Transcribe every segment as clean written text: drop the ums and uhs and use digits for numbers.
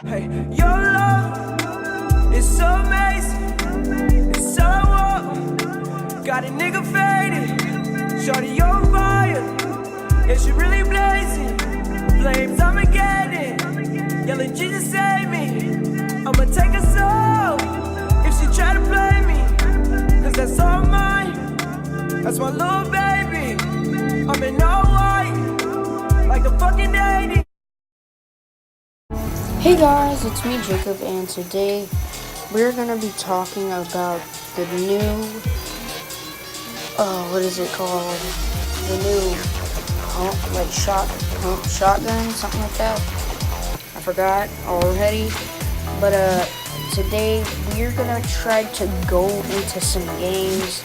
Hey, your love is so amazing, it's so warm. Got a nigga faded, shorty you're fire. Yeah, she really blazing, flames I'ma get it. Yelling Jesus save me, I'ma take her soul if she try to play me. Cause that's all mine, that's my little baby. I'm in all white, like the fucking 80s. Hey guys, it's me Jacob, and today we're gonna be talking about the new, what is it called? The new pump shotgun, something like that. I forgot already, but today we're gonna try to go into some games.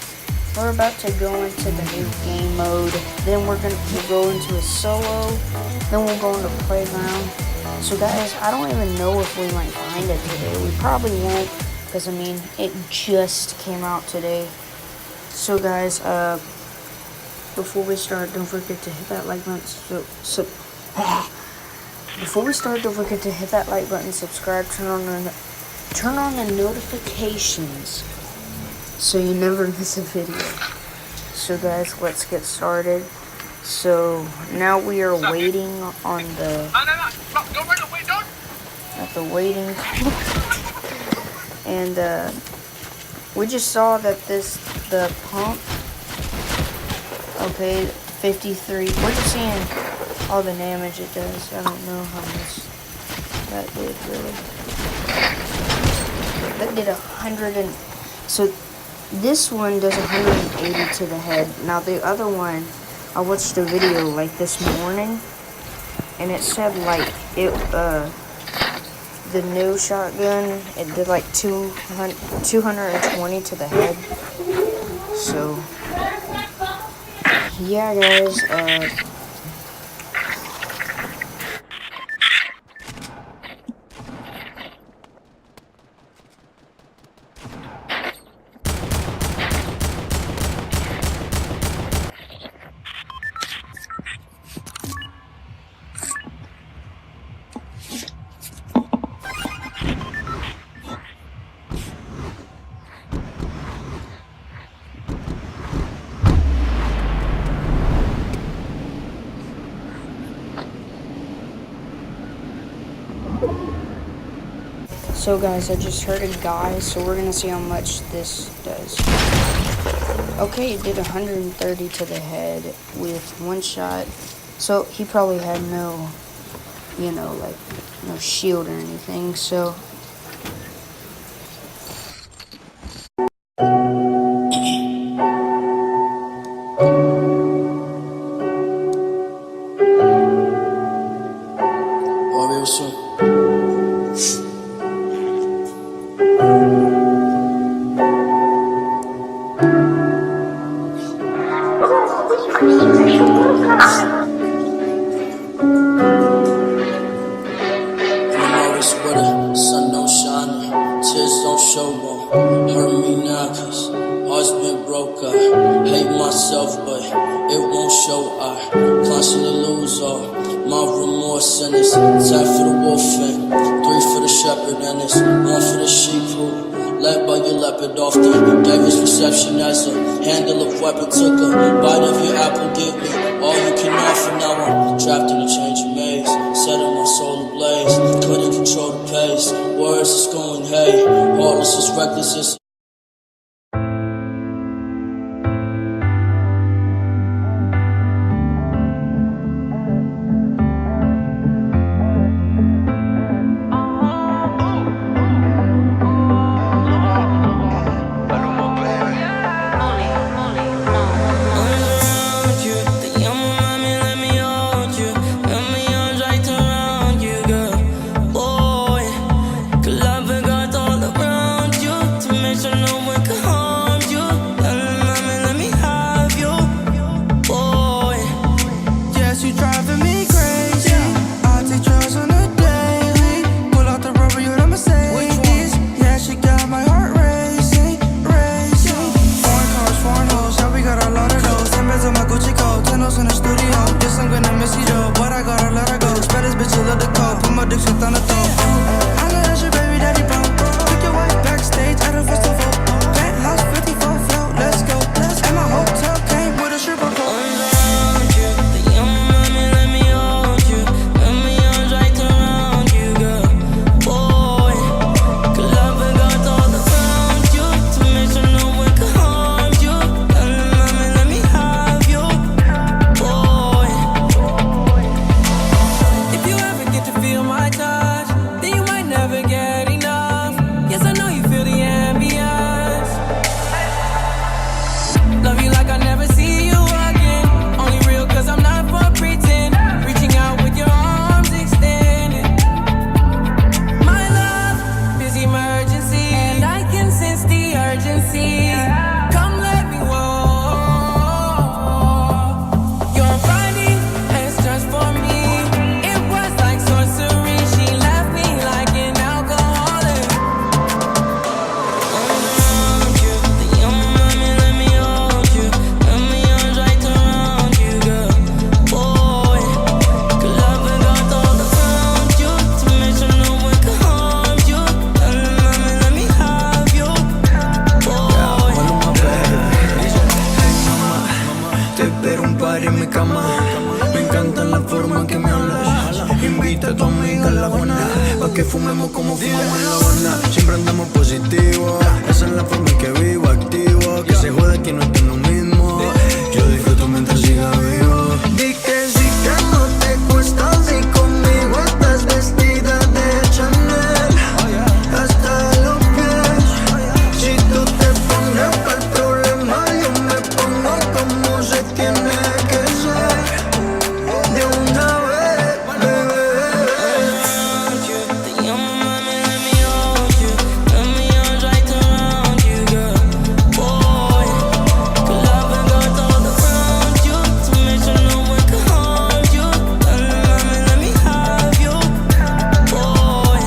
We're about to go into the new game mode. Then we'll go into a solo. Then we'll go into playground. So guys, I don't even know if we might find it today. We probably won't, because I mean, it just came out today. So guys, before we start, don't forget to hit that like button. Before we start, don't forget to hit that like button, subscribe, turn on the notifications, so you never miss a video. So guys, let's get started. So now we are waiting on the waiting and we just saw that the pump, okay, 53, we're just seeing all the damage it does. I don't know how much that did really. That did 100 and so this one does 180 to the head. Now the other one, I watched a video like this morning, and it said like the new shotgun, it did like 220 to the head. So yeah guys, so guys, I just heard a guy, so we're gonna see how much this does. Okay, it did 130 to the head with one shot. So he probably had no, like no shield or anything, so. Sun don't shine, tears don't show more. Hurt me now, cause heart's been broke. I hate myself, but it won't show. I constantly lose all my remorse, and it's time for the wolf and 3 for the shepherd, and it's 1 for the sheep who led by your leopard often gave his reception as a handle of weapon. Took a bite of your apple, give me all you can offer. Now I'm trapped in a changing maze, setting my soul ablaze. Couldn't control the pace, words is going hey. Heartless is reckless is de tu amiga la buena, pa' que fumemos como fumamos en la Habana. Siempre andamos positivo, esa es la forma en que vivo, activo. Que se jode que no esté lo mismo. Yo disfruto mientras siga vivo. Di que sí que no te cuesta si conmigo estás vestida de Chanel hasta los pies. Si tú te pones para el problema, yo me pongo como se tiene que ser. De una vez, bebé. Te llamo, mami, let me hold you. Let me arms right around you, girl. Boy, que la venga todo around you. To make sure no one can harm you. Mami, let me have you, boy.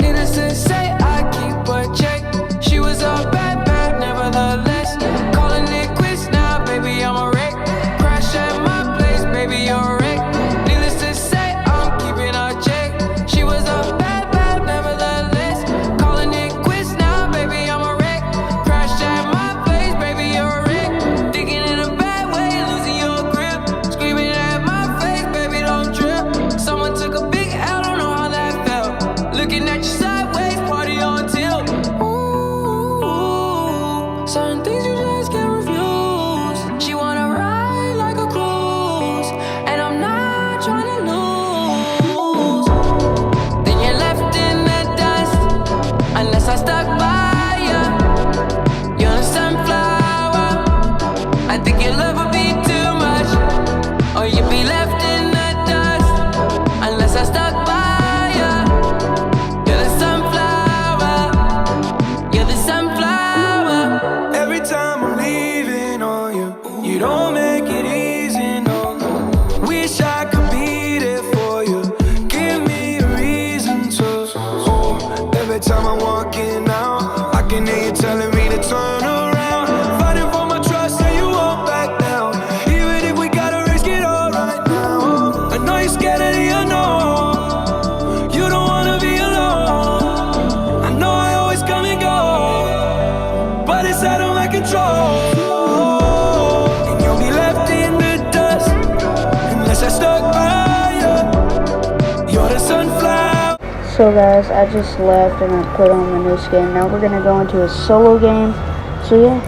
Needless to say, I keep a check. She was a bad, bad, nevertheless. Calling it quits now, baby, I'm a wreck. Crash at my place, baby, you're a wreck. Needless to say, I'm keeping a check. She was a bad, bad, nevertheless. Calling it quits now, baby, I'm a wreck. Crash at my place, baby, you're a wreck. Thinking in a bad way, losing your grip. Screaming at my face, baby, don't trip. Someone took a big L, don't know how that felt. Looking at you sideways, party on tilt. Ooh, certain things you just can't refuse. She wanna ride like a cruise, and I'm not trying to lose. Then you're left in the dust, unless I stuck by you. You're a sunflower. I think your love would be too much, or you'd be left in the dust, unless I stuck by you. You're the sunflower. You're the sunflower. Every time I'm leaving on you, you don't make it easy, no. Wish I could be there for you. Give me a reason to. Oh, every time I'm walking out, I can hear you telling me to turn around. Fighting for my trust, and you won't back down. Even if we gotta risk it all right now. I know you're scared of the unknown. You don't wanna be alone. I know I always come and go, but it's out of my control. And you'll be left in the dust, unless I stuck by you. You're the sunflower. So guys, I just left and I put on the new skin. Now we're gonna go into a solo game. So yeah.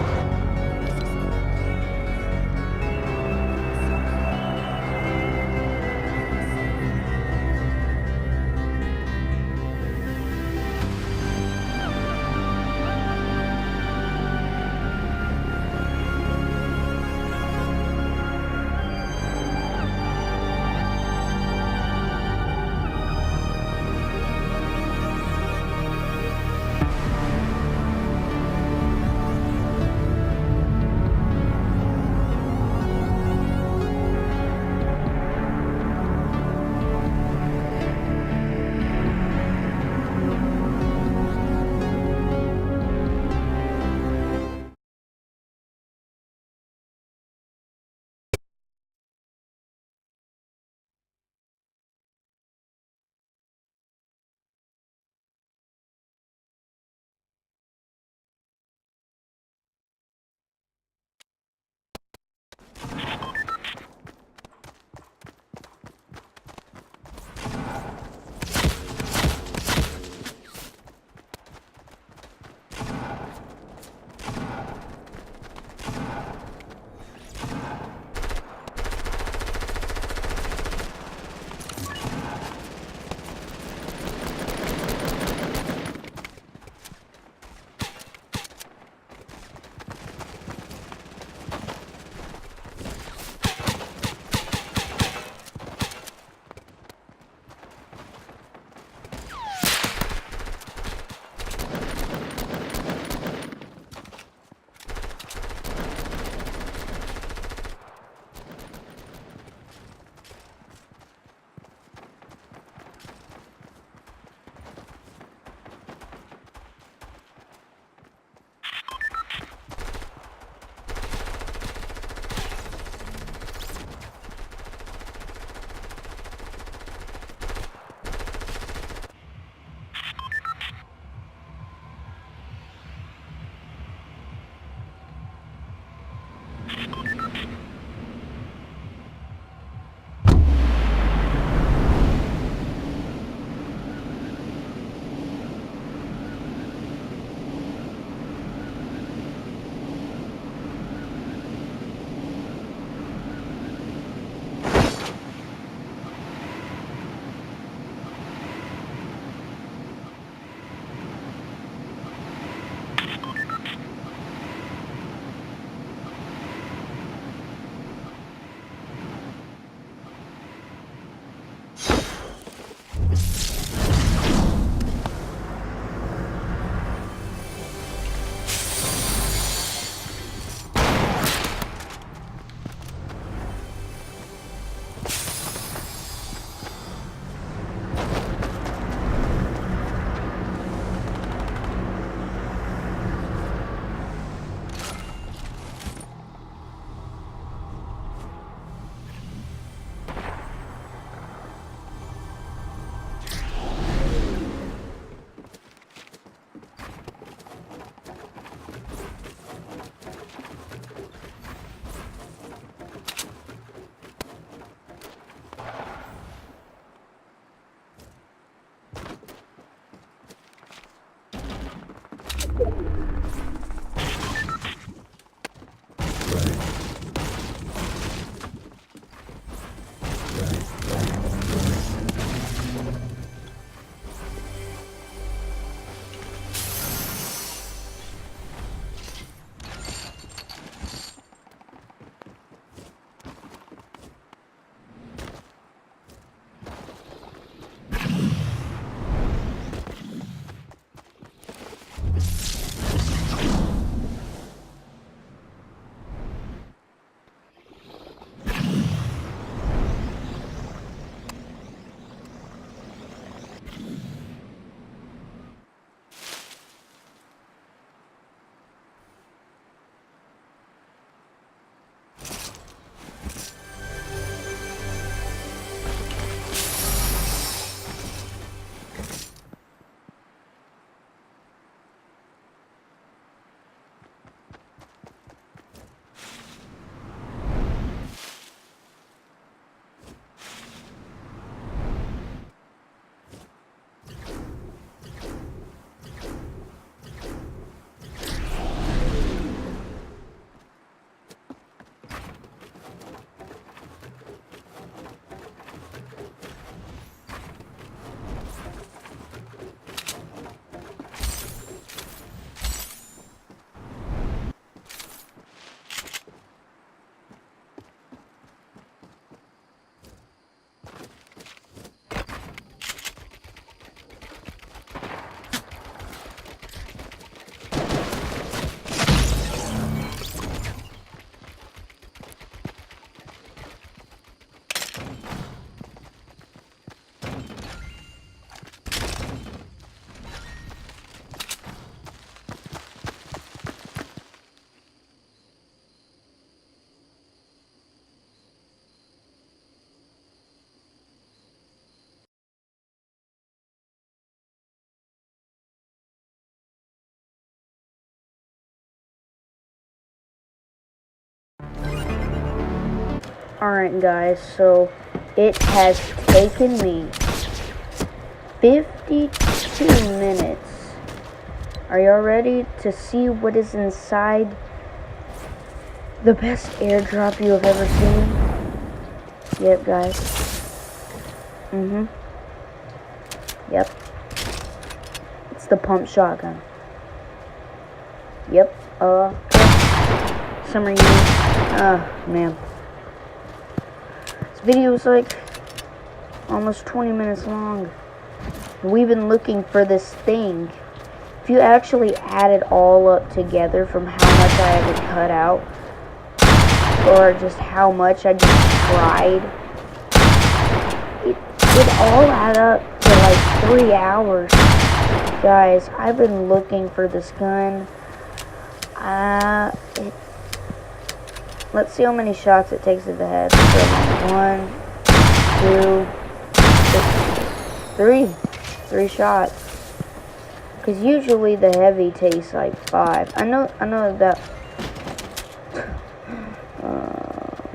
Alright guys, so it has taken me 52 minutes. Are y'all ready to see what is inside the best airdrop you have ever seen? Yep, guys. Yep. It's the pump shotgun. Yep. Summer use. Man. This video is like almost 20 minutes long. We've been looking for this thing. If you actually add it all up together from how much I had to cut out, or just how much I just tried, it all add up to like 3 hours. Guys, I've been looking for this gun. Let's see how many shots it takes to the head. So 1, 2, 3. 3 shots. Because usually the heavy takes like 5. I know that.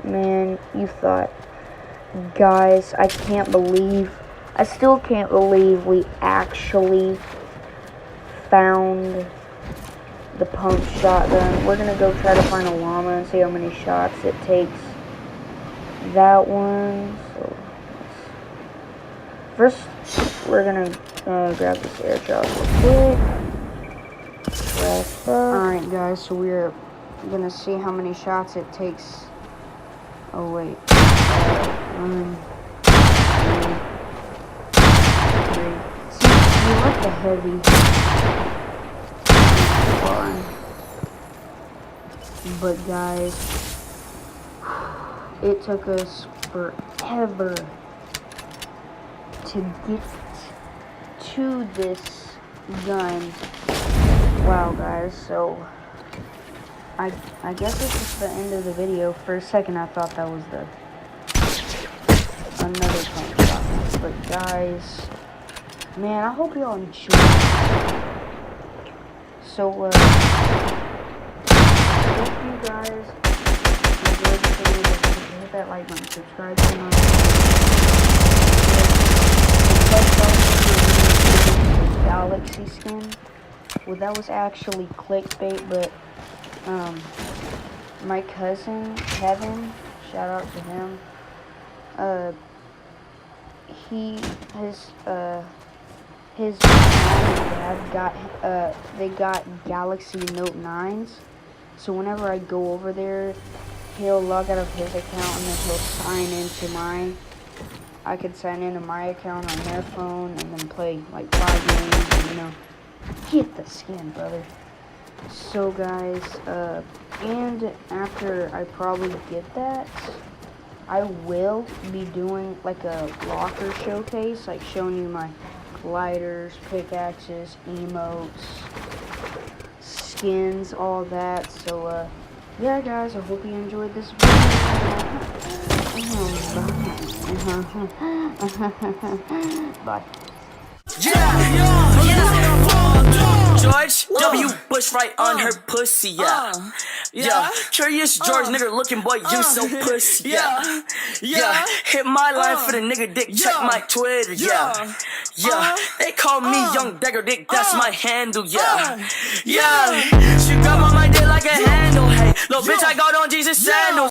Man, you thought. Guys, I still can't believe we actually found the pump shotgun. We're gonna go try to find a llama and see how many shots it takes. That one. So first, we're gonna grab this airdrop real quick. Alright guys, so we're gonna see how many shots it takes. Oh wait. 1, 2, 3. See, you like the heavy. But guys, it took us forever to get to this gun. Wow guys, so I guess this is the end of the video. For a second I thought that was another pump shot. But guys, man, I hope y'all enjoyed it. So thank you guys enjoyed the video. Hit that like button, subscribe to my Galaxy skin. Well, that was actually clickbait, but my cousin Kevin, shout out to him, his mom and dad they got Galaxy Note 9s. So whenever I go over there, he'll log out of his account and then he'll sign into mine. I could sign into my account on their phone and then play like 5 games and, get the skin, brother. So guys, and after I probably get that, I will be doing like a locker showcase, like showing you my gliders, pickaxes, emotes, skins, all that. So yeah guys, I hope you enjoyed this video. Bye. George W. Bush right on her pussy, yeah. Curious George, nigga looking boy, you so pussy, yeah. Hit my line for the nigga dick, check my Twitter, yeah. They call me Young Dagger Dick, that's my handle, yeah. She grab on my dick like a handle, hey. Little bitch, I got on Jesus sandals.